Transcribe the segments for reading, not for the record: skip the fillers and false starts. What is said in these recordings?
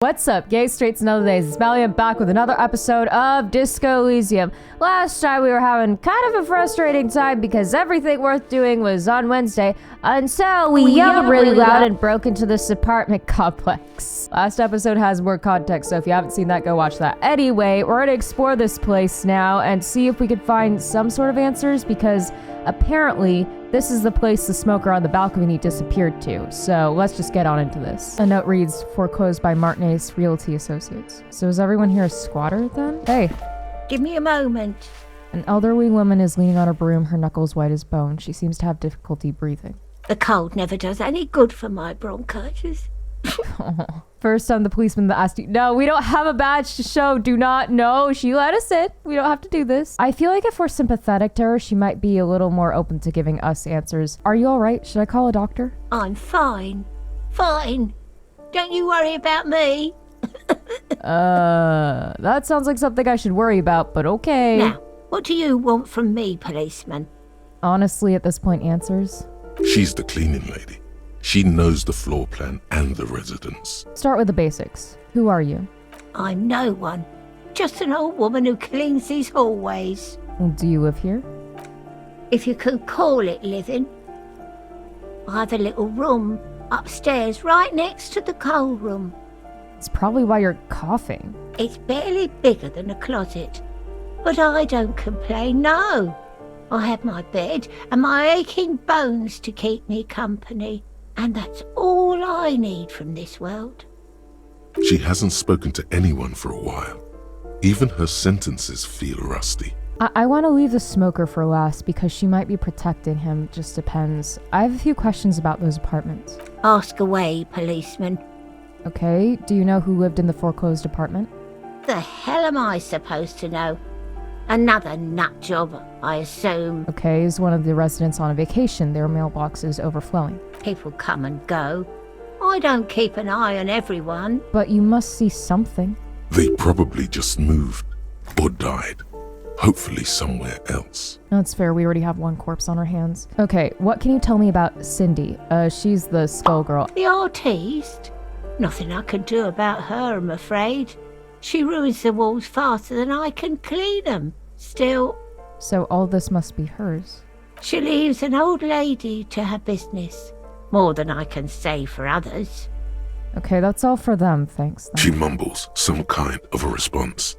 What's up, gay, straights, and other days? It's Melly. I'm back with another episode of Disco Elysium. Last time we were having kind of a frustrating time because everything worth doing was on Wednesday until we yelled really loud and broke into this apartment complex. Last episode has more context, so if you haven't seen that, go watch that. Anyway, we're gonna explore this place now and see if we could find some sort of answers because apparently this is the place the smoker on the balcony disappeared to, so let's just get on into this. A note reads, foreclosed by Martinez Realty Associates. So is everyone here a squatter then? Hey. Give me a moment. An elderly woman is leaning on her broom, her knuckles white as bone. She seems to have difficulty breathing. The cold never does any good for my bronchitis. First time the policeman asked you, no, we don't have a badge to show, do not, no, she let us in. We don't have to do this. I feel like if we're sympathetic to her, she might be a little more open to giving us answers. Are you all right? Should I call a doctor? I'm fine. Fine. Don't you worry about me. That sounds like something I should worry about, but okay. Now, what do you want from me, policeman? Honestly, at this point, answers. She's the cleaning lady. She knows the floor plan and the residence. Start with the basics. Who are you? I'm no one. Just an old woman who cleans these hallways. Do you live here? If you could call it living. I have a little room upstairs right next to the coal room. It's probably why you're coughing. It's barely bigger than a closet. But I don't complain, no. I have my bed and my aching bones to keep me company. And that's all I need from this world. She hasn't spoken to anyone for a while. Even her sentences feel rusty. I want to leave the smoker for last because she might be protecting him. Just depends. I have a few questions about those apartments. Ask away, policeman. Okay, do you know who lived in the foreclosed apartment? The hell am I supposed to know? Another nut job, I assume. Okay, is one of the residents on a vacation? Their mailbox is overflowing. People come and go. I don't keep an eye on everyone. But you must see something. They probably just moved or died. Hopefully somewhere else. That's fair, we already have one corpse on our hands. Okay, what can you tell me about Cindy? She's the skull girl. The artiste? Nothing I can do about her, I'm afraid. She ruins the walls faster than I can clean them. Still... So all this must be hers. She leaves an old lady to her business. More than I can say for others. Okay, that's all for them, thanks. She mumbles some kind of a response,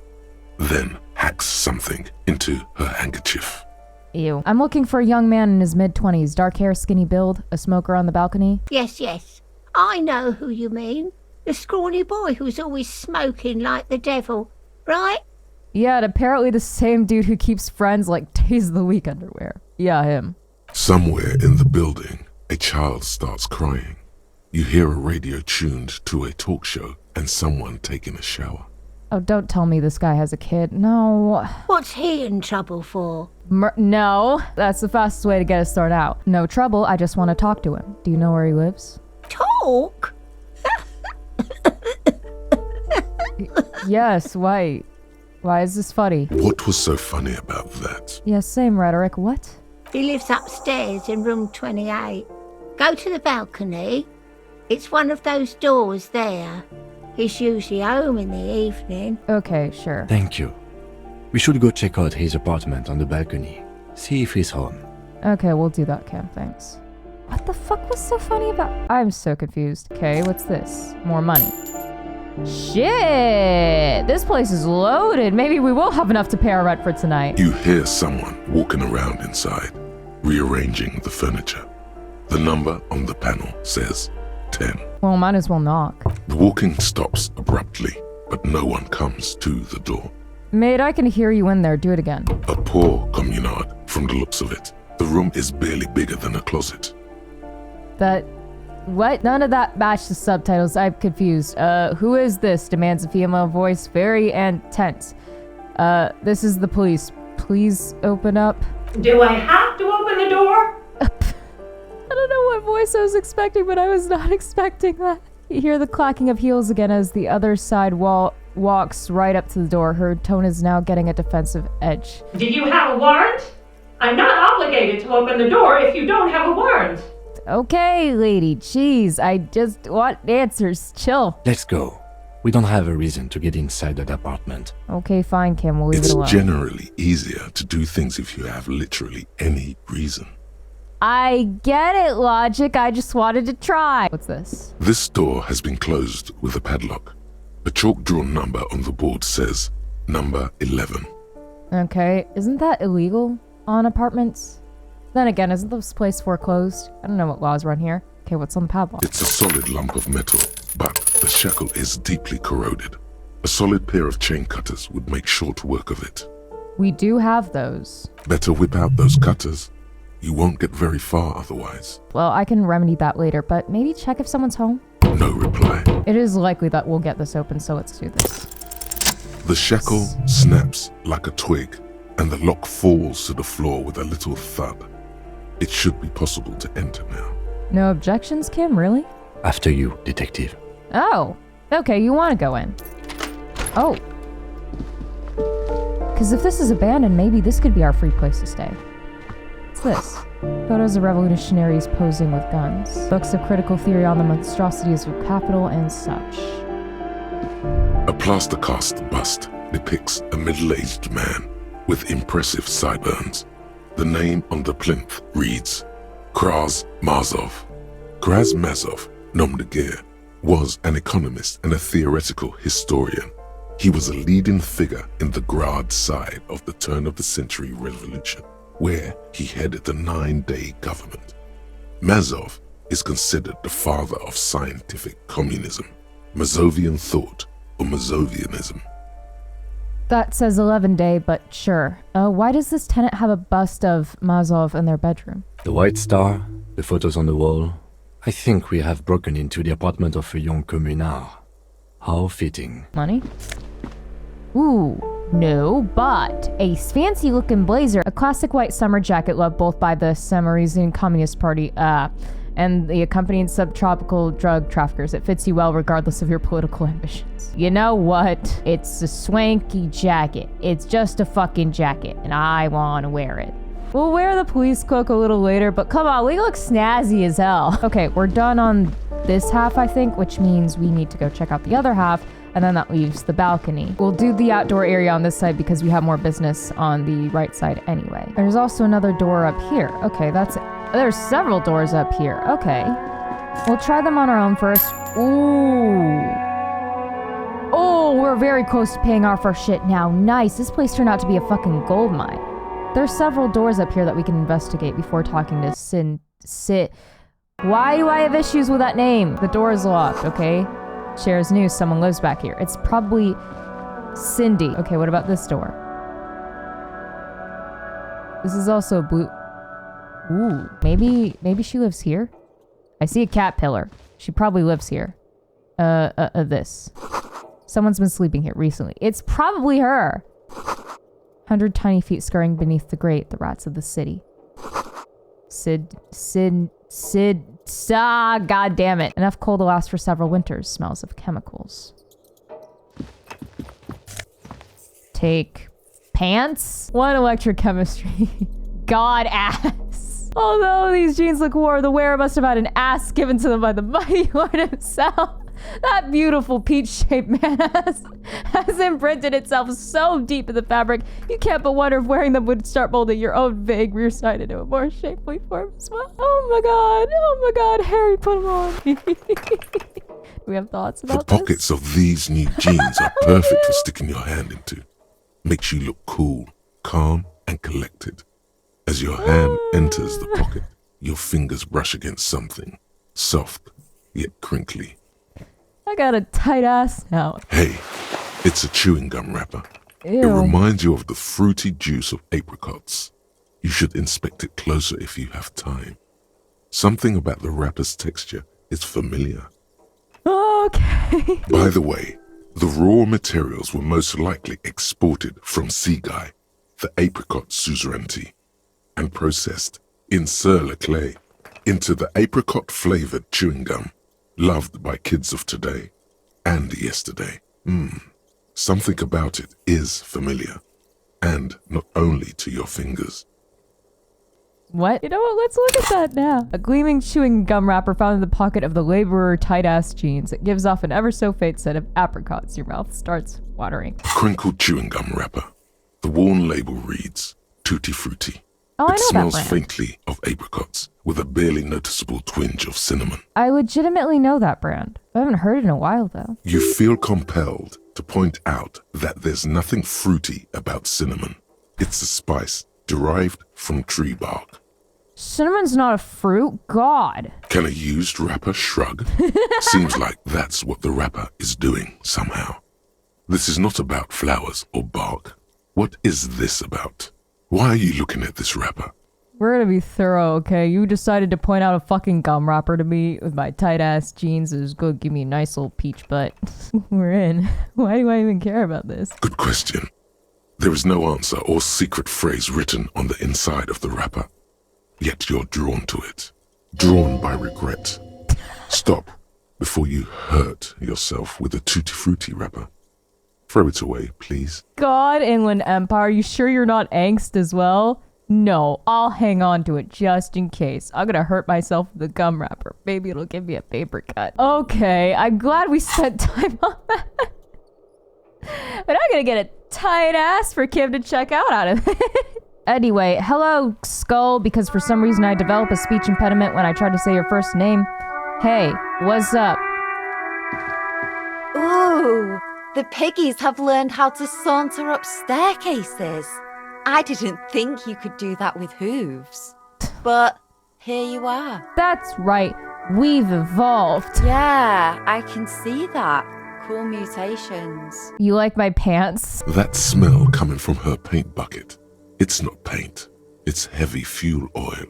then hacks something into her handkerchief. Ew. I'm looking for a young man in his mid-20s, dark hair, skinny build, a smoker on the balcony. Yes. I know who you mean. The scrawny boy who's always smoking like the devil, right? Yeah, and apparently the same dude who keeps friends like days of the week underwear. Yeah, him. Somewhere in the building, a child starts crying. You hear a radio tuned to a talk show and someone taking a shower. Oh, don't tell me this guy has a kid. No. What's he in trouble for? No, that's the fastest way to get us thrown out. No trouble, I just want to talk to him. Do you know where he lives? Talk? Yes, why? Why is this funny? What was so funny about that? Yeah, same rhetoric. What? He lives upstairs in room 28. Go to the balcony. It's one of those doors there. He's usually home in the evening. Okay, sure. Thank you. We should go check out his apartment on the balcony. See if he's home. Okay, we'll do that, Cam, thanks. What the fuck was so funny about... I'm so confused. Okay, what's this? More money. Shit! This place is loaded. Maybe we will have enough to pay our rent for tonight. You hear someone walking around inside, rearranging the furniture. The number on the panel says 10. Well, might as well knock. The walking stops abruptly, but no one comes to the door. Maid, I can hear you in there. Do it again. A poor communard, from the looks of it. The room is barely bigger than a closet. That... What? None of that matched the subtitles. I'm confused. Who is this? Demands a female voice, very intense. This is the police. Please open up. Do I have to open the door? I don't know what voice I was expecting, but I was not expecting that. You hear the clacking of heels again as the other side wall walks right up to the door. Her tone is now getting a defensive edge. Do you have a warrant? I'm not obligated to open the door if you don't have a warrant. Okay, lady, jeez, I just want answers. Chill. Let's go. We don't have a reason to get inside that apartment. Okay, fine, Kim, we'll leave it It's alone. generally easier to do things if you have literally any reason. I get it, Logic. I just wanted to try. What's this? This door has been closed with a padlock. A chalk-drawn number on the board says number 11. Okay, isn't that illegal on apartments? Then again, isn't this place foreclosed? I don't know what laws run here. Okay, what's on the padlock? It's a solid lump of metal, but the shackle is deeply corroded. A solid pair of chain cutters would make short work of it. We do have those. Better whip out those cutters. You won't get very far otherwise. Well, I can remedy that later, but maybe check if someone's home. No reply. It is likely that we'll get this open, so let's do this. The shackle snaps like a twig, and the lock falls to the floor with a little thud. It should be possible to enter now. No objections, Kim? Really? After you, detective. Oh, okay, you want to go in. Oh. Because if this is abandoned, maybe this could be our free place to stay. What's this? Photos of revolutionaries posing with guns. Books of critical theory on the monstrosities of capital and such. A plaster cast bust depicts a middle-aged man with impressive sideburns. The name on the plinth reads Kraz Mazov. Kraz Mazov, nom de guerre, was an economist and a theoretical historian. He was a leading figure in the Grad side of the turn-of-the-century revolution, where he headed the 9-day government. Mazov is considered the father of scientific communism, Mazovian thought, or Mazovianism. That says 11-day, but sure. Why does this tenant have a bust of Mazov in their bedroom? The White Star, the photos on the wall. I think we have broken into the apartment of a young communard. How fitting. Money? Ooh, no, but a fancy-looking blazer, a classic white summer jacket loved both by the Samaritan Communist Party, and the accompanying subtropical drug traffickers. It fits you well regardless of your political ambitions. You know what? It's a swanky jacket. It's just a fucking jacket, and I want to wear it. We'll wear the police cloak a little later, but come on, we look snazzy as hell. Okay, we're done on this half, I think, which means we need to go check out the other half, and then that leaves the balcony. We'll do the outdoor area on this side because we have more business on the right side anyway. There's also another door up here. Okay, that's it. There's several doors up here. Okay. We'll try them on our own first. Ooh. Oh, we're very close to paying off our shit now. Nice. This place turned out to be a fucking gold mine. There's several doors up here that we can investigate before talking to Sit. Why do I have issues with that name? The door is locked, okay? Shares news, someone lives back here. It's probably Cindy. Okay, what about this door? This is also blue. Ooh, maybe she lives here? I see a cat pillar. She probably lives here. This. Someone's been sleeping here recently. It's probably her. 100 tiny feet scurrying beneath the grate, the rats of the city. God damn it. Enough coal to last for several winters. Smells of chemicals. Take pants? One electrochemistry. God ass. Although these jeans look worn, the wearer must have had an ass given to them by the mighty Lord himself. That beautiful peach-shaped man has imprinted itself so deep in the fabric, you can't but wonder if wearing them would start molding your own vague rear side into a more shapely form as well. Oh my god, Harry, put them on. Do we have thoughts about The pockets of these new jeans are perfect for sticking your hand into. Makes you look cool, calm, and collected. As your hand enters the pocket, your fingers brush against something, soft yet crinkly. I got a tight ass now. Hey, it's a chewing gum wrapper. Ew. It reminds you of the fruity juice of apricots. You should inspect it closer if you have time. Something about the wrapper's texture is familiar. Okay. By the way, the raw materials were most likely exported from Seaguy, the apricot suzerainty, and processed in Sur-le-Clay into the apricot-flavored chewing gum loved by kids of today and yesterday. Something about it is familiar, and not only to your fingers. What? You know what? Let's look at that now. A gleaming chewing gum wrapper found in the pocket of the laborer tight-ass jeans. It gives off an ever-so-faint scent of apricots. Your mouth starts watering. Crinkled chewing gum wrapper. The worn label reads, Tutti Frutti. Oh, I know It that smells brand. faintly of apricots, with a barely noticeable twinge of cinnamon. I legitimately know that brand. I haven't heard it in a while, though. You feel compelled to point out that there's nothing fruity about cinnamon. It's a spice derived from tree bark. Cinnamon's not a fruit? God. Can a used wrapper shrug? Seems like that's what the wrapper is doing somehow. This is not about flowers or bark. What is this about? Why are you looking at this wrapper? We're gonna be thorough, okay? You decided to point out a fucking gum wrapper to me with my tight-ass jeans. It was gonna give me a nice little peach butt. We're in. Why do I even care about this? Good question. There is no answer or secret phrase written on the inside of the wrapper. Yet you're drawn to it. Drawn by regret. Stop before you hurt yourself with a Tutti Frutti wrapper. Throw it away, please. God, Inland Empire, you sure you're not angst as well? No, I'll hang on to it just in case. I'm gonna hurt myself with the gum wrapper. Maybe it'll give me a paper cut. Okay, I'm glad we spent time on that. But I'm gonna get a tight ass for Kim to check out of it. Anyway, hello, Skull, because for some reason I develop a speech impediment when I try to say your first name. Hey, what's up? Ooh, the piggies have learned how to saunter up staircases. I didn't think you could do that with hooves. But here you are. That's right, we've evolved. Yeah, I can see that. Cool mutations. You like my pants? That smell coming from her paint bucket. It's not paint. It's heavy fuel oil.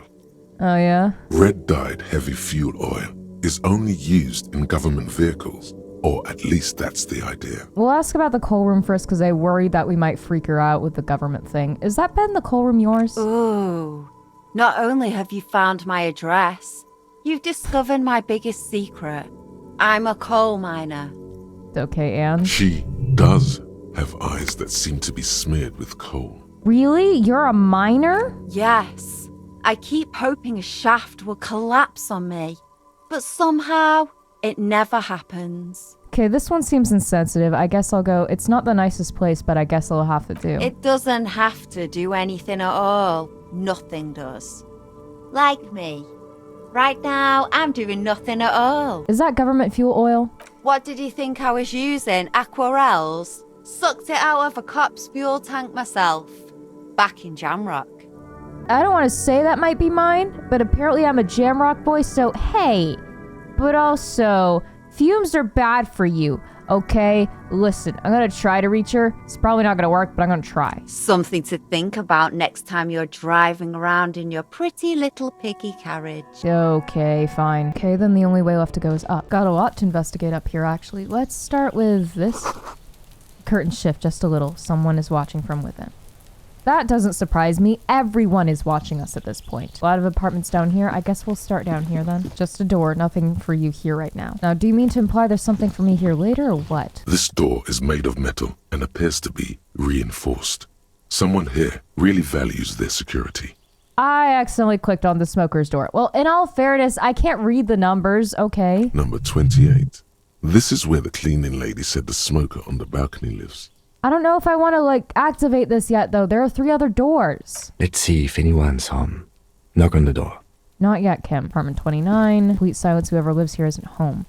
Oh yeah? Red-dyed heavy fuel oil is only used in government vehicles, or at least that's the idea. We'll ask about the coal room first because I worried that we might freak her out with the government thing. Is that been the coal room yours? Ooh, not only have you found my address, you've discovered my biggest secret. I'm a coal miner. Okay, Anne. She does have eyes that seem to be smeared with coal. Really? You're a miner? Yes, I keep hoping a shaft will collapse on me, but somehow it never happens. Okay, this one seems insensitive. I guess I'll go, it's not the nicest place, but I guess I'll have to do. It doesn't have to do anything at all. Nothing does. Like me. Right now, I'm doing nothing at all. Is that government fuel oil? What did you think I was using? Aquarels? Sucked it out of a cop's fuel tank myself. Back in Jamrock. I don't want to say that might be mine, but apparently I'm a Jamrock boy, so hey. But also, fumes are bad for you, okay? Listen, I'm gonna try to reach her. It's probably not gonna work, but I'm gonna try. Something to think about next time you're driving around in your pretty little piggy carriage. Okay, fine. Okay, then the only way left to go is up. Got a lot to investigate up here, actually. Let's start with this. Curtain shift just a little. Someone is watching from within. That doesn't surprise me. Everyone is watching us at this point. A lot of apartments down here. I guess we'll start down here then. Just a door. Nothing for you here right now. Now, do you mean to imply there's something for me here later or what? This door is made of metal and appears to be reinforced. Someone here really values their security. I accidentally clicked on the smoker's door. Well, in all fairness, I can't read the numbers, okay? Number 28. This is where the cleaning lady said the smoker on the balcony lives. I don't know if I want to, activate this yet, though. There are 3 other doors. Let's see if anyone's home. Knock on the door. Not yet, Kim. Apartment 29. Complete silence. Whoever lives here isn't home.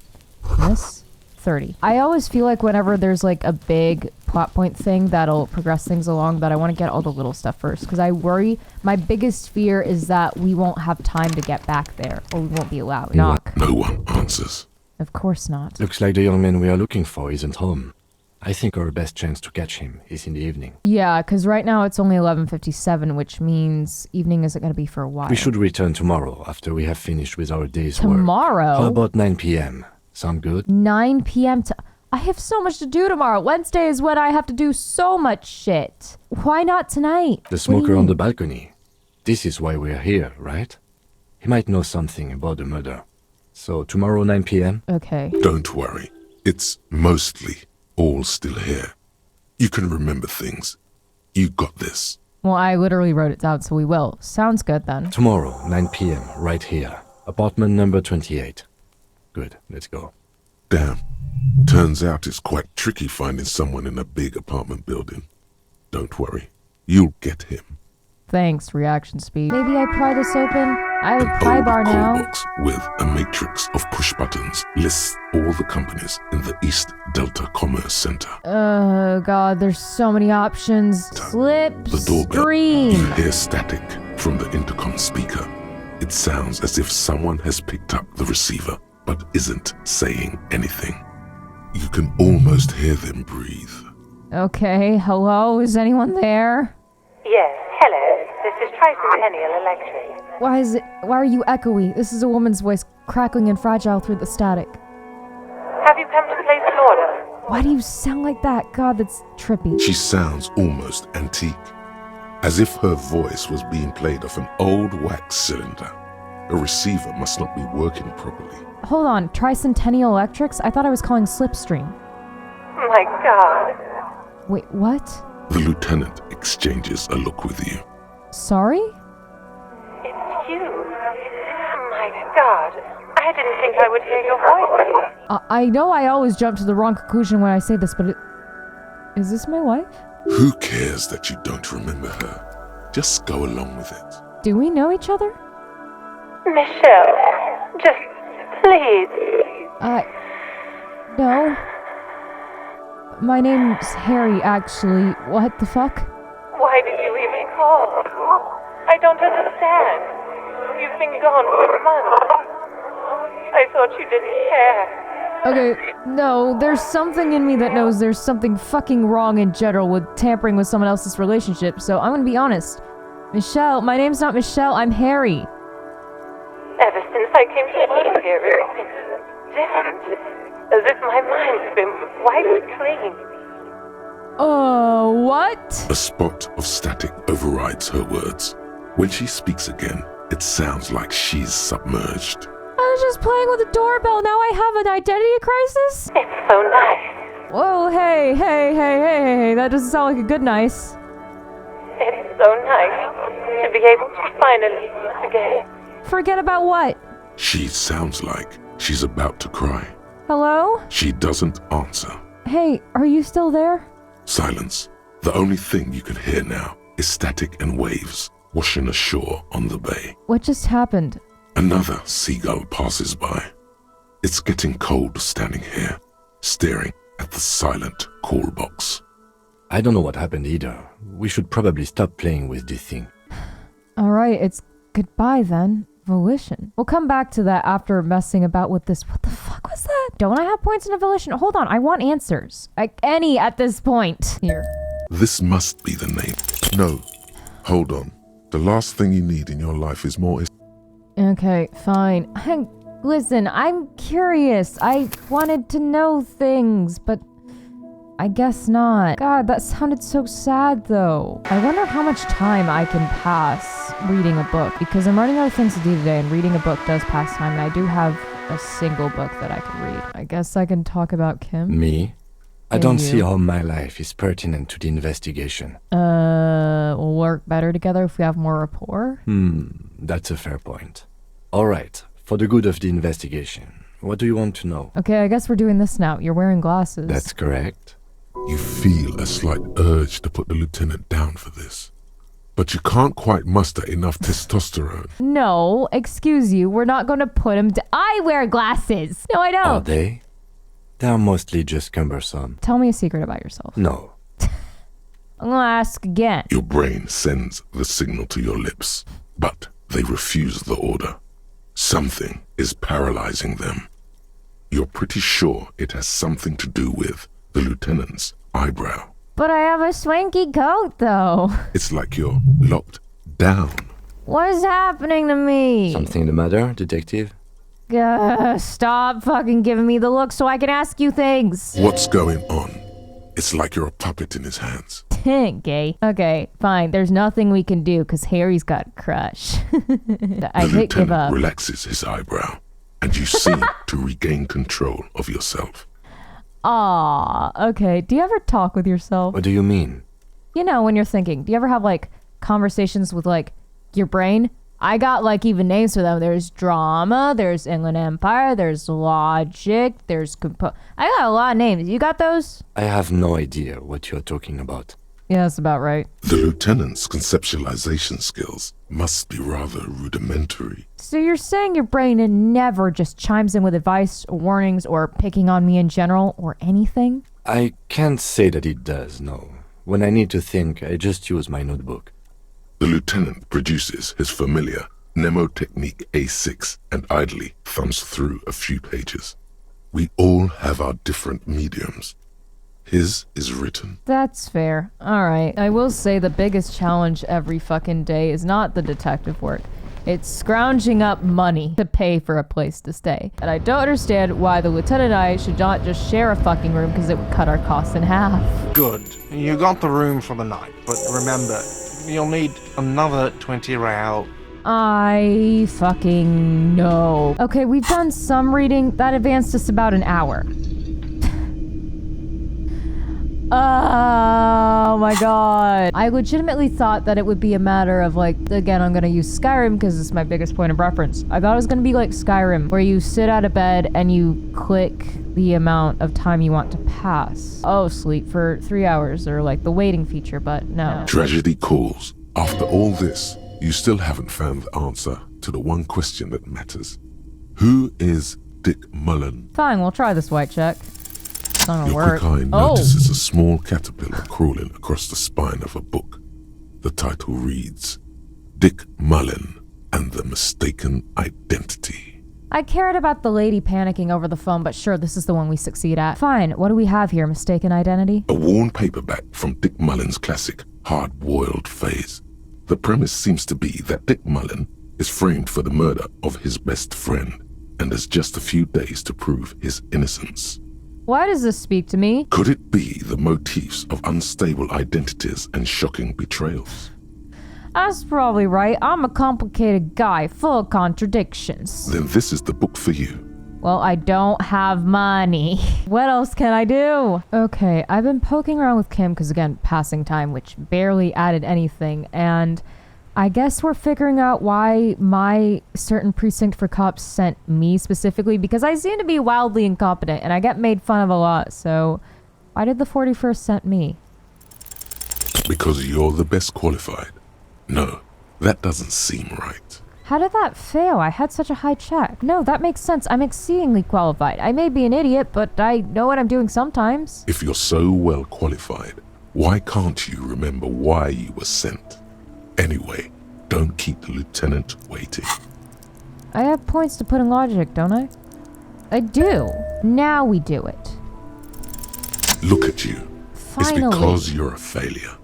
This? 30. I always feel like whenever there's, a big plot point thing that'll progress things along, that I want to get all the little stuff first. Because I worry, my biggest fear is that we won't have time to get back there. Or we won't be allowed. Knock. No one answers. Of course not. Looks like the young man we are looking for isn't home. I think our best chance to catch him is in the evening. Yeah, because right now it's only 11:57, which means evening isn't going to be for a while. We should return tomorrow after we have finished with our day's work. Tomorrow? How about 9 p.m.? Sound good? 9 p.m. I have so much to do tomorrow. Wednesday is when I have to do so much shit. Why not tonight? The smoker on the balcony. This is why we're here, right? He might know something about the murder. So tomorrow 9 p.m.? Okay. Don't worry. It's mostly all still here. You can remember things. You got this. Well, I literally wrote it down, so we will. Sounds good then. Tomorrow, 9 p.m., right here. Apartment number 28. Good, let's go. Damn. Turns out it's quite tricky finding someone in a big apartment building. Don't worry. You'll get him. Thanks, reaction speed. Maybe I pry this open? I have a An pry old bar call now. box with a matrix of push buttons lists all the companies in the East Delta Commerce Center. Oh god, there's so many options. The doorbell. Slipstream. You hear static from the intercom speaker. It sounds as if someone has picked up the receiver, but isn't saying anything. You can almost hear them breathe. Okay, hello, is anyone there? Yes, hello. This is Tricentennial Electric. Why are you echoey? This is a woman's voice crackling and fragile through the static. Have you come to place an order? Why do you sound like that? God, that's trippy. She sounds almost antique, as if her voice was being played off an old wax cylinder. A receiver must not be working properly. Hold on, Tricentennial Electrics? I thought I was calling Slipstream. My God. Wait, what? The lieutenant exchanges a look with you. Sorry? It's you. My God. I didn't think I would hear your voice. I know I always jump to the wrong conclusion when I say this, but is this my wife? Who cares that you don't remember her? Just go along with it. Do we know each other? Michelle, just please. No. My name's Harry, actually. What the fuck? Why did you even call? I don't understand. You've been gone for months. I thought you didn't care. Okay, no, there's something in me that knows there's something fucking wrong in general with tampering with someone else's relationship, so I'm gonna be honest. Michelle, my name's not Michelle, I'm Harry. Ever since I came to live here, it's been different. As if my mind's been wiped clean. What? A spot of static overrides her words. When she speaks again, it sounds like she's submerged. I was just playing with the doorbell, now I have an identity crisis? It's so nice. Whoa, hey, that doesn't sound like a good nice. It's so nice to be able to finally forget. Forget about what? She sounds like she's about to cry. Hello? She doesn't answer. Hey, are you still there? Silence. The only thing you can hear now is static and waves washing ashore on the bay. What just happened? Another seagull passes by. It's getting cold standing here, staring at the silent call box. I don't know what happened either. We should probably stop playing with this thing. Alright, it's goodbye then. Volition. We'll come back to that after messing about with this. What the fuck was that? Don't I have points in a volition? Hold on, I want answers. Like any at this point. Here. This must be the name. No. Hold on. The last thing you need in your life is more. Okay, fine. Listen, I'm curious. I wanted to know things, but I guess not. God, that sounded so sad though. I wonder how much time I can pass reading a book, because I'm running out of things to do today and reading a book does pass time, and I do have a single book that I can read. I guess I can talk about Kim. Me? I And don't you. see how my life is pertinent to the investigation. We'll work better together if we have more rapport. That's a fair point. Alright, for the good of the investigation, what do you want to know? Okay, I guess we're doing this now. You're wearing glasses. That's correct. You feel a slight urge to put the lieutenant down for this. But you can't quite muster enough testosterone. No, excuse you. We're not going to put him I wear glasses. No, I don't. Are they? They're mostly just cumbersome. Tell me a secret about yourself. No. I'm going to ask again. Your brain sends the signal to your lips, but they refuse the order. Something is paralyzing them. You're pretty sure it has something to do with the lieutenant's eyebrow. But I have a swanky coat, though. It's like you're locked down. What is happening to me? Something the matter, detective? Stop fucking giving me the look so I can ask you things. What's going on? It's like you're a puppet in his hands. Gay. Okay, fine. There's nothing we can do because Harry's got a crush. I The hit give lieutenant up. relaxes his eyebrow, and you seem to regain control of yourself. Aw, okay. Do you ever talk with yourself? What do you mean? You know, when you're thinking, do you ever have like conversations with, like, your brain. I got, like, even names for them. There's drama, there's Inland Empire, there's logic, there's I got a lot of names. You got those? I have no idea what you're talking about. Yeah, that's about right. The lieutenant's conceptualization skills must be rather rudimentary. So you're saying your brain never just chimes in with advice, warnings, or picking on me in general, or anything? I can't say that it does, no. When I need to think, I just use my notebook. The lieutenant produces his familiar mnemotechnique A6 and idly thumbs through a few pages. We all have our different mediums. His is written. That's fair. Alright, I will say the biggest challenge every fucking day is not the detective work. It's scrounging up money to pay for a place to stay. And I don't understand why the lieutenant and I should not just share a fucking room because it would cut our costs in half. Good. You got the room for the night, but remember, you'll need another 20 real. I fucking know. Okay, we've done some reading. That advanced us about an hour. Oh my god. I legitimately thought that it would be a matter of, like, again, I'm gonna use Skyrim because it's my biggest point of reference. I thought it was gonna be like Skyrim, where you sit out of bed and you click the amount of time you want to pass. Oh, sleep for 3 hours, or like the waiting feature, but no. Tragedy calls. After all this, you still haven't found the answer to the one question that matters. Who is Dick Mullen? Fine, we'll try this white check. It's not gonna Your work. quick eye notices a small caterpillar crawling across the spine of a book. The title reads, Dick Mullen and the Mistaken Identity. I cared about the lady panicking over the phone, but sure, this is the one we succeed at. Fine, what do we have here, mistaken identity? A worn paperback from Dick Mullen's classic hard-boiled phase. The premise seems to be that Dick Mullen is framed for the murder of his best friend and has just a few days to prove his innocence. Why does this speak to me? Could it be the motifs of unstable identities and shocking betrayals? That's probably right. I'm a complicated guy, full of contradictions. Then this is the book for you. Well, I don't have money. What else can I do? Okay, I've been poking around with Kim because, again, passing time, which barely added anything, and I guess we're figuring out why my certain precinct for cops sent me specifically, because I seem to be wildly incompetent and I get made fun of a lot, so why did the 41st send me? Because you're the best qualified. No, that doesn't seem right. How did that fail? I had such a high check. No, that makes sense. I'm exceedingly qualified. I may be an idiot, but I know what I'm doing sometimes. If you're so well qualified, why can't you remember why you were sent? Anyway, don't keep the lieutenant waiting. I have points to put in logic, don't I? I do. Now we do it. Look at you. Finally. It's because you're a failure.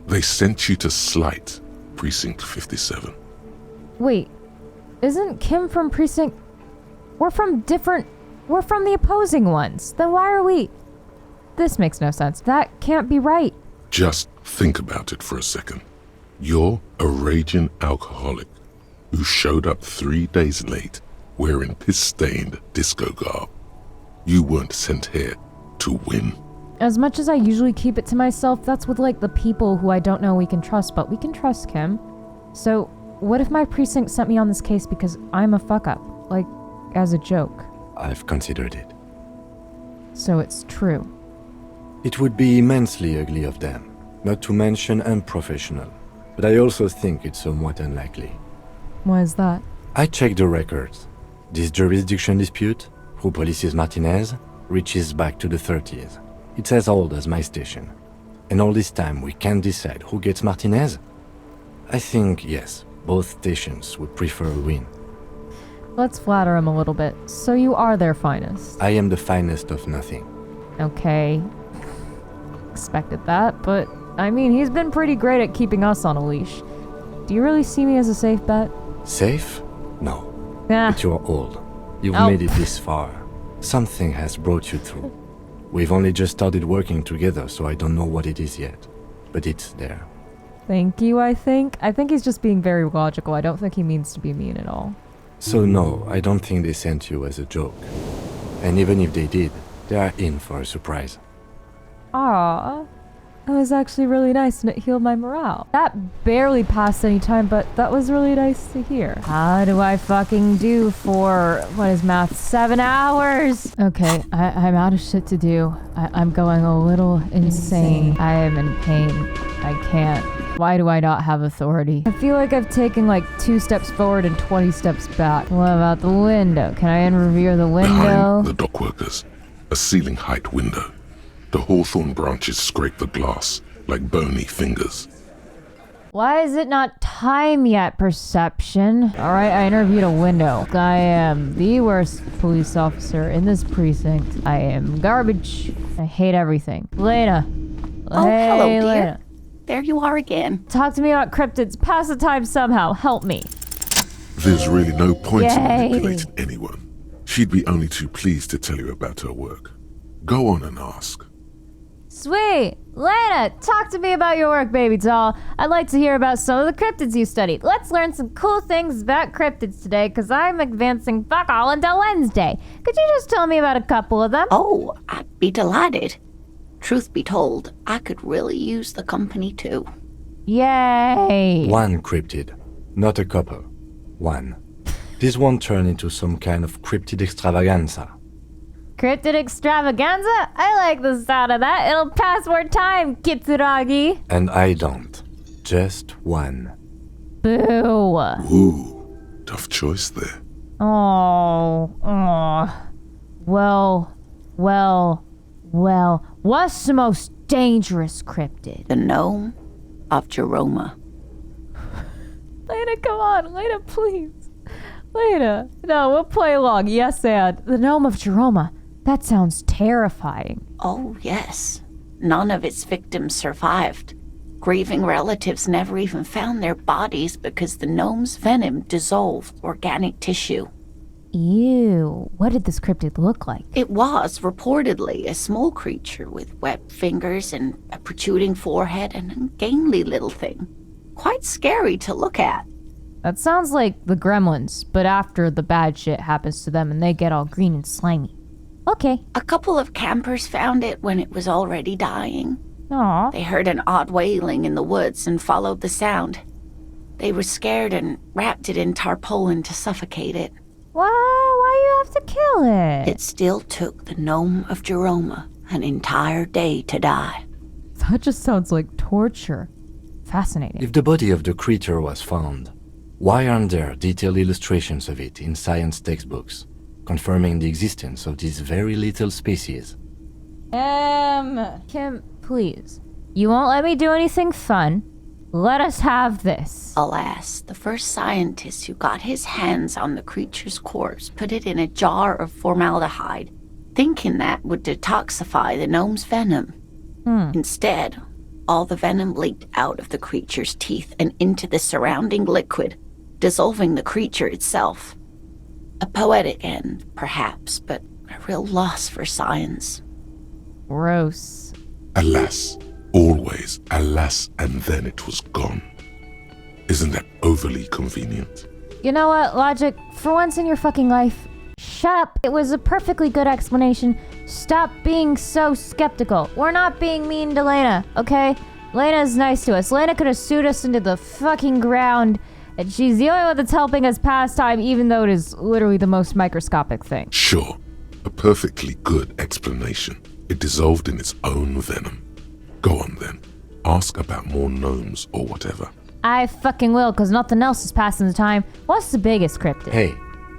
They sent you to Slight, Precinct 57. Wait, isn't Kim from Precinct... We're from the opposing ones. Then why are we... This makes no sense. That can't be right. Just think about it for a second. You're a raging alcoholic who showed up 3 days late wearing piss-stained disco garb. You weren't sent here to win. As much as I usually keep it to myself, that's with, like, the people who I don't know we can trust, but we can trust Kim. So, what if my precinct sent me on this case because I'm a fuck-up? Like, as a joke? I've considered it. So it's true. It would be immensely ugly of them, not to mention unprofessional. But I also think it's somewhat unlikely. Why is that? I checked the records. This jurisdiction dispute, who polices Martinez, reaches back to the 30s. It's as old as my station. And all this time we can't decide who gets Martinez? I think, yes, both stations would prefer a win. Let's flatter him a little bit. So you are their finest. I am the finest of nothing. Okay. Expected that, but I mean, he's been pretty great at keeping us on a leash. Do you really see me as a safe bet? Safe? No. Nah. But you're old. You've Oh. made it this far. Something has brought you through. We've only just started working together, so I don't know what it is yet. But it's there. Thank you, I think. I think he's just being very logical. I don't think he means to be mean at all. So no, I don't think they sent you as a joke. And even if they did, they are in for a surprise. Ah, That was actually really nice and it healed my morale. That barely passed any time, but that was really nice to hear. How do I fucking do for, what is math, 7 hours? Okay, I'm out of shit to do. I'm going a little insane. I am in pain. I can't. Why do I not have authority? I feel like I've taken like 2 steps forward and 20 steps back. What about the window? Can I interview the window? Behind the dockworkers, a ceiling height window. The hawthorn branches scrape the glass like bony fingers. Why is it not time yet, Perception? Alright, I interviewed a window. I am the worst police officer in this precinct. I am garbage. I hate everything. Lena. Oh, Hey, hello, dear. Lena. There you are again. Talk to me about cryptids. Pass the time somehow. Help me. There's really no point in Yay. manipulating anyone. She'd be only too pleased to tell you about her work. Go on and ask. Sweet! Lena, talk to me about your work, baby doll. I'd like to hear about some of the cryptids you studied. Let's learn some cool things about cryptids today, because I'm advancing fuck all until Wednesday. Could you just tell me about a couple of them? Oh, I'd be delighted. Truth be told, I could really use the company too. Yay! One cryptid, not a couple. One. This won't turn into some kind of cryptid extravaganza. Cryptid extravaganza? I like the sound of that. It'll pass more time, Kitsuragi. And I don't. Just one. Boo. Ooh, tough choice there. Oh. Well. What's the most dangerous cryptid? The gnome of Jeroma. Lena, come on. Lena, please. Lena. No, we'll play along. Yes, and. The Gnome of Jeroma. That sounds terrifying. Oh, yes. None of its victims survived. Grieving relatives never even found their bodies because the gnome's venom dissolved organic tissue. Ew. What did this cryptid look like? It was reportedly a small creature with webbed fingers and a protruding forehead and a gangly little thing. Quite scary to look at. That sounds like the gremlins, but after the bad shit happens to them and they get all green and slimy. Okay. A couple of campers found it when it was already dying. Aw. They heard an odd wailing in the woods and followed the sound. They were scared and wrapped it in tarpaulin to suffocate it. Why you have to kill it? It still took the Gnome of Jeroma an entire day to die. That just sounds like torture. Fascinating. If the body of the creature was found, why aren't there detailed illustrations of it in science textbooks, confirming the existence of this very little species? Kim, please. You won't let me do anything fun. Let us have this. Alas, the first scientist who got his hands on the creature's corpse put it in a jar of formaldehyde, thinking that would detoxify the gnome's venom. Instead, all the venom leaked out of the creature's teeth and into the surrounding liquid, dissolving the creature itself. A poetic end, perhaps, but a real loss for science. Gross. Alas, always alas, and then it was gone. Isn't that overly convenient? You know what, Logic? For once in your fucking life, shut up. It was a perfectly good explanation. Stop being so skeptical. We're not being mean to Lena, okay? Lena's nice to us. Lena could have sued us into the fucking ground, and she's the only one that's helping us pass time, even though it is literally the most microscopic thing. Sure, a perfectly good explanation. It dissolved in its own venom. Go on then. Ask about more gnomes or whatever. I fucking will, because nothing else is passing the time. What's the biggest cryptid? Hey,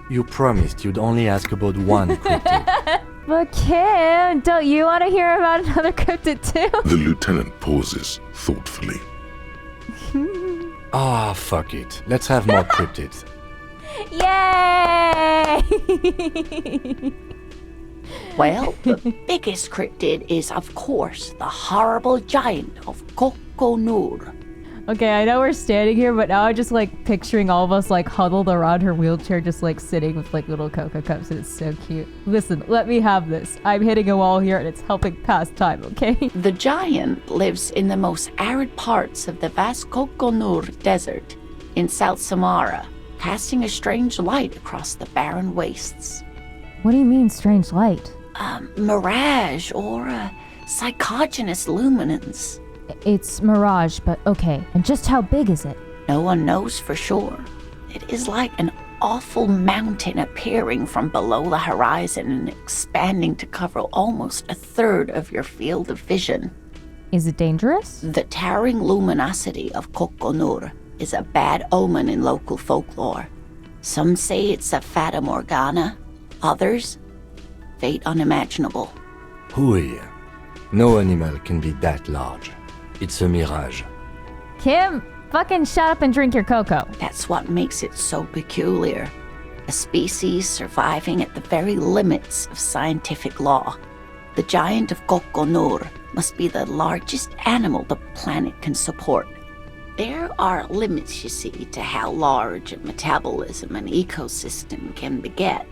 you promised you'd only ask about one cryptid. But Kim, don't you want to hear about another cryptid too? The lieutenant pauses thoughtfully. Ah, fuck it. Let's have more cryptids. Yay! Well, the biggest cryptid is, of course, the horrible giant of Kokonur. Okay, I know we're standing here, but now I'm just like picturing all of us like huddled around her wheelchair, just like sitting with like little cocoa cups, and it's so cute. Listen, let me have this. I'm hitting a wall here and it's helping pass time, okay? The giant lives in the most arid parts of the vast Kokonur Desert in South Samara, casting a strange light across the barren wastes. What do you mean, strange light? Mirage or a psychogenous luminance. It's Mirage, but okay. And just how big is it? No one knows for sure. It is like an awful mountain appearing from below the horizon and expanding to cover almost a third of your field of vision. Is it dangerous? The towering luminosity of Kokonur is a bad omen in local folklore. Some say it's a fata morgana, others, fate unimaginable. Hooey. No animal can be that large. It's a mirage. Kim, fucking shut up and drink your cocoa. That's what makes it so peculiar. A species surviving at the very limits of scientific law. The giant of Kokonur must be the largest animal the planet can support. There are limits, you see, to how large a metabolism an ecosystem can beget.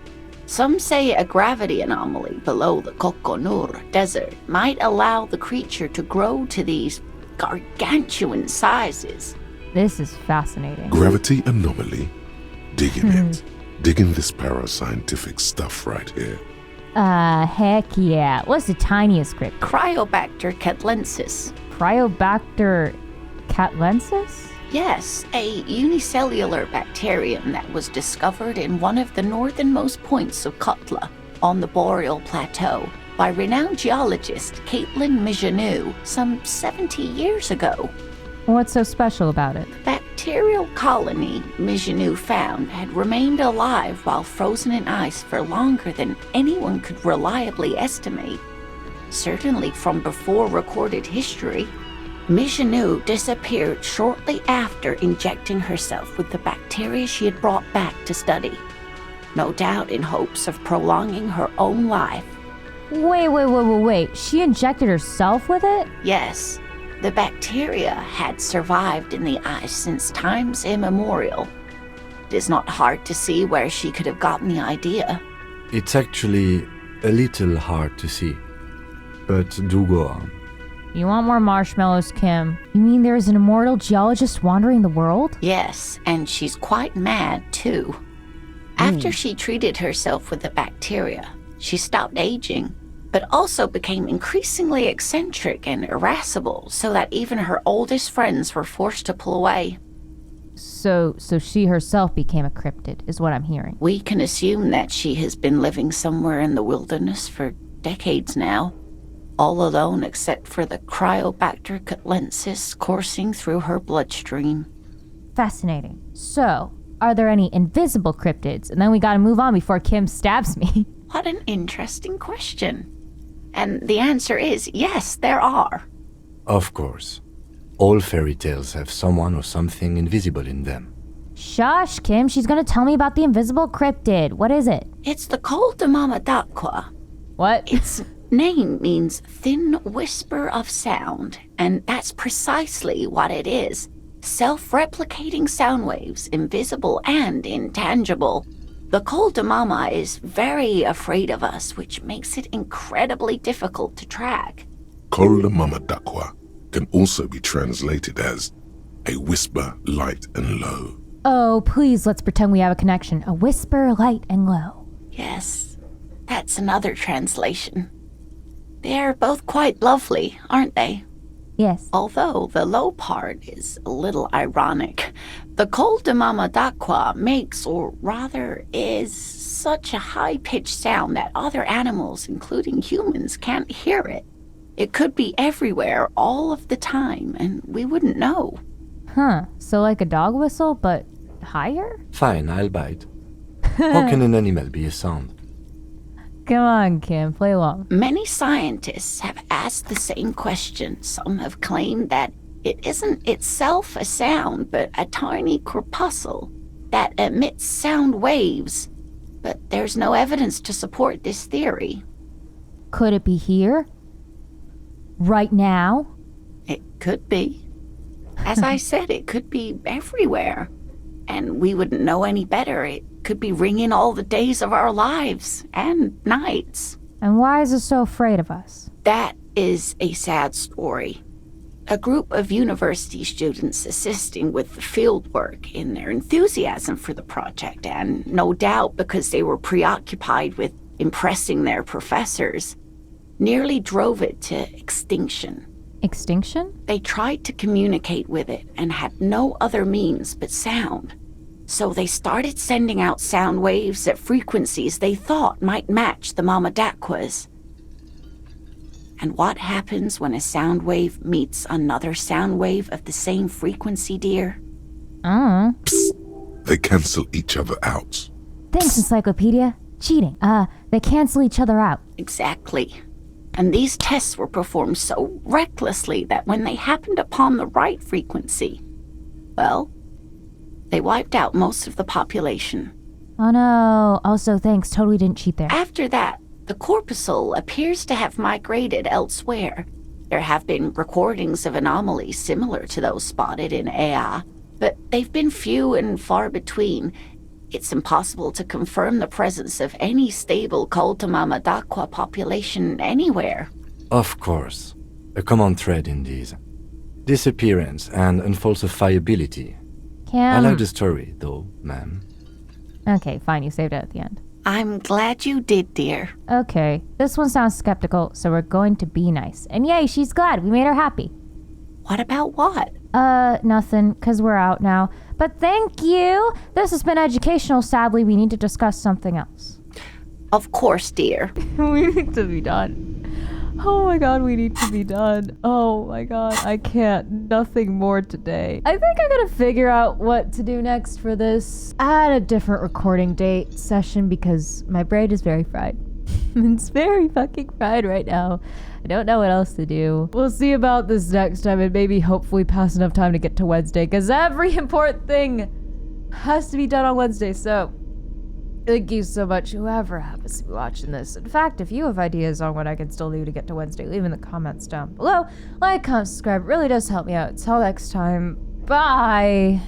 Some say a gravity anomaly below the Kokonur desert might allow the creature to grow to these gargantuan sizes. This is fascinating. Gravity anomaly? Digging it. Digging this parascientific stuff right here. Heck yeah. What's the tiniest crypt? Cryobacter catlensis. Cryobacter catlensis? Yes, a unicellular bacterium that was discovered in one of the northernmost points of Kotla on the Boreal Plateau by renowned geologist Caitlin Mijanou some 70 years ago. What's so special about it? The bacterial colony Mijanou found had remained alive while frozen in ice for longer than anyone could reliably estimate. Certainly from before recorded history. Mijanou disappeared shortly after injecting herself with the bacteria she had brought back to study. No doubt in hopes of prolonging her own life. Wait. She injected herself with it? Yes, the bacteria had survived in the ice since times immemorial. It is not hard to see where she could have gotten the idea. It's actually a little hard to see. But do go on. You want more marshmallows, Kim? You mean there is an immortal geologist wandering the world? Yes, and she's quite mad, too. After she treated herself with the bacteria, she stopped aging, but also became increasingly eccentric and irascible, so that even her oldest friends were forced to pull away. So she herself became a cryptid, is what I'm hearing. We can assume that she has been living somewhere in the wilderness for decades now, all alone except for the Cryobacter catlensis coursing through her bloodstream. Fascinating. So, are there any invisible cryptids? And then we gotta move on before Kim stabs me. What an interesting question. And the answer is yes, there are. Of course. All fairy tales have someone or something invisible in them. Shush, Kim. She's gonna tell me about the invisible cryptid. What is it? It's the Col de Mama d'Aqua. What? Its name means thin whisper of sound, and that's precisely what it is. Self-replicating sound waves, invisible and intangible. The Col de Mama is very afraid of us, which makes it incredibly difficult to track. Col de Mama d'Aqua can also be translated as a whisper light and low. Oh, please, let's pretend we have a connection. A whisper, light, and low. Yes, that's another translation. They're both quite lovely, aren't they? Yes. Although the low part is a little ironic. The Col de Mama d'Aqua makes, or rather is, such a high-pitched sound that other animals, including humans, can't hear it. It could be everywhere all of the time, and we wouldn't know. Huh, so like a dog whistle, but higher? Fine, I'll bite. How can an animal be a sound? Come on, Kim, play along. Many scientists have asked the same question. Some have claimed that it isn't itself a sound, but a tiny corpuscle that emits sound waves. But there's no evidence to support this theory. Could it be here? Right now? It could be. As I said, it could be everywhere. And we wouldn't know any better. It could be ringing all the days of our lives and nights. And why is it so afraid of us? That is a sad story. A group of university students assisting with the field work in their enthusiasm for the project, and no doubt because they were preoccupied with impressing their professors, nearly drove it to extinction. Extinction? They tried to communicate with it and had no other means but sound. So they started sending out sound waves at frequencies they thought might match the Mama Daquas. And what happens when a sound wave meets another sound wave of the same frequency, dear? Psst. They cancel each other out. Thanks, Encyclopedia. Cheating. They cancel each other out. Exactly. And these tests were performed so recklessly that when they happened upon the right frequency, well, they wiped out most of the population. Oh no. Also, thanks. Totally didn't cheat there. After that, the corpuscle appears to have migrated elsewhere. There have been recordings of anomalies similar to those spotted in Ea, but they've been few and far between. It's impossible to confirm the presence of any stable Mama Daqua population anywhere. Of course. A common thread in these. Disappearance and unfalsifiability. I like the story, though, ma'am. Okay, fine. You saved it at the end. I'm glad you did, dear. Okay. This one sounds skeptical, so we're going to be nice. And yay, she's glad. We made her happy. What about what? Nothing, because we're out now. But thank you! This has been educational. Sadly, we need to discuss something else. Of course, dear. We need to be done. Oh my god, we need to be done. Oh my god, I can't. Nothing more today. I think I'm gonna figure out what to do next for this at a different recording date session because my brain is very fried. It's very fucking fried right now. I don't know what else to do. We'll see about this next time and maybe hopefully pass enough time to get to Wednesday because every important thing has to be done on Wednesday. So thank you so much, whoever happens to be watching this. In fact, if you have ideas on what I can still do to get to Wednesday, leave in the comments down below. Like, comment, subscribe. It really does help me out. Until next time, bye.